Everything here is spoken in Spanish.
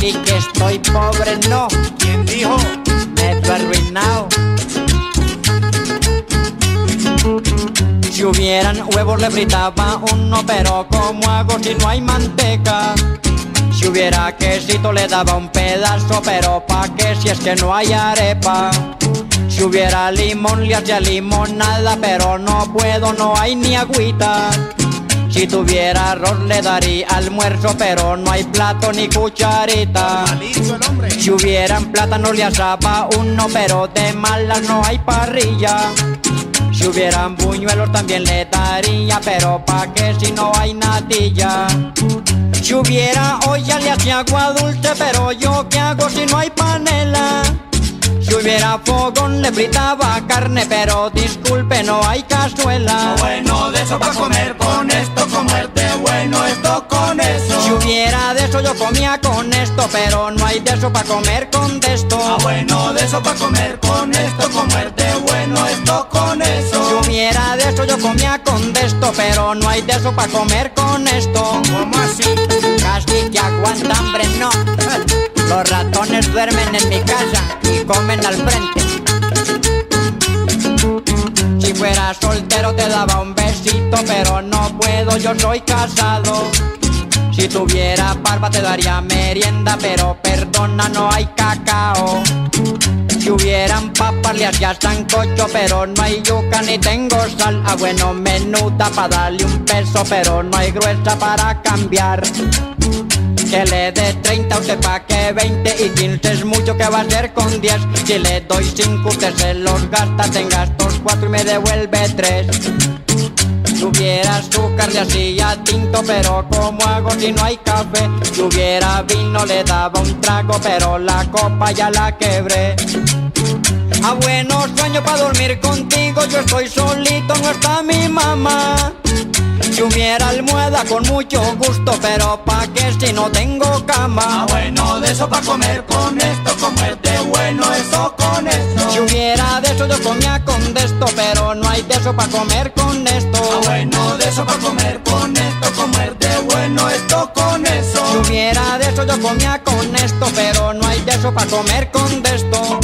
Y que estoy pobre, no. ¿Quién dijo? Medio arruinado. Si hubieran huevos le fritaba uno, pero ¿cómo hago si no hay manteca? Si hubiera quesito le daba un pedazo, pero ¿pa' qué si es que no hay arepa? Si hubiera limón le hacía limonada, pero no puedo, no hay ni agüita. Si tuviera arroz le daría almuerzo, pero no hay plato ni cucharita. Malito el hombre. Si hubieran plátanos le asaba uno, pero de malas no hay parrilla. Si hubieran buñuelos también le daría, pero ¿pa' qué si no hay natilla? Si hubiera olla le hacía agua dulce, pero ¿yo qué hago si no hay panela? Si hubiera fogón le fritaba carne, pero disculpe, no hay cazuela. Bueno de eso pa' comer con esto, comerte bueno esto con eso. Si hubiera de eso yo comía con esto, pero no hay de eso pa' comer con de esto. Bueno de eso pa' comer con esto, comerte bueno esto con eso. Si hubiera de eso yo comía con de esto, pero no hay de eso pa' comer con esto. ¿Cómo así? Casi que aguanta hambre, no. Los ratones duermen en mi casa y comen al frente. Si fuera soltero te daba un besito, pero no puedo, yo soy casado. Si tuviera barba te daría merienda, pero perdona, no hay cacao. Si hubieran papas le hacía sancocho, pero no hay yuca ni tengo sal. Ah, bueno, menuda pa' darle un peso, pero no hay gruesa para cambiar. Que le dé 30 usted pa' que 20 y 15 es mucho, que va a ser con 10. Si le doy 5 usted se los gasta, tenga estos 4 y me devuelve 3. Si hubiera azúcar le hacía tinto, pero ¿cómo hago si no hay café? Si hubiera vino le daba un trago, pero la copa ya la quebré. Ah, bueno, sueño pa' dormir contigo, yo estoy solito, no está mi mamá. Si hubiera almohada con mucho gusto, pero ¿pa' qué si no tengo cama? Bueno de eso pa' comer con esto, comerte bueno eso con eso. Si hubiera de eso yo comía con de esto, pero no hay de eso pa' comer con esto. Bueno de eso pa' comer con esto, comerte bueno esto con eso. Si hubiera de eso yo comía con esto, pero no hay de eso pa' comer con de esto.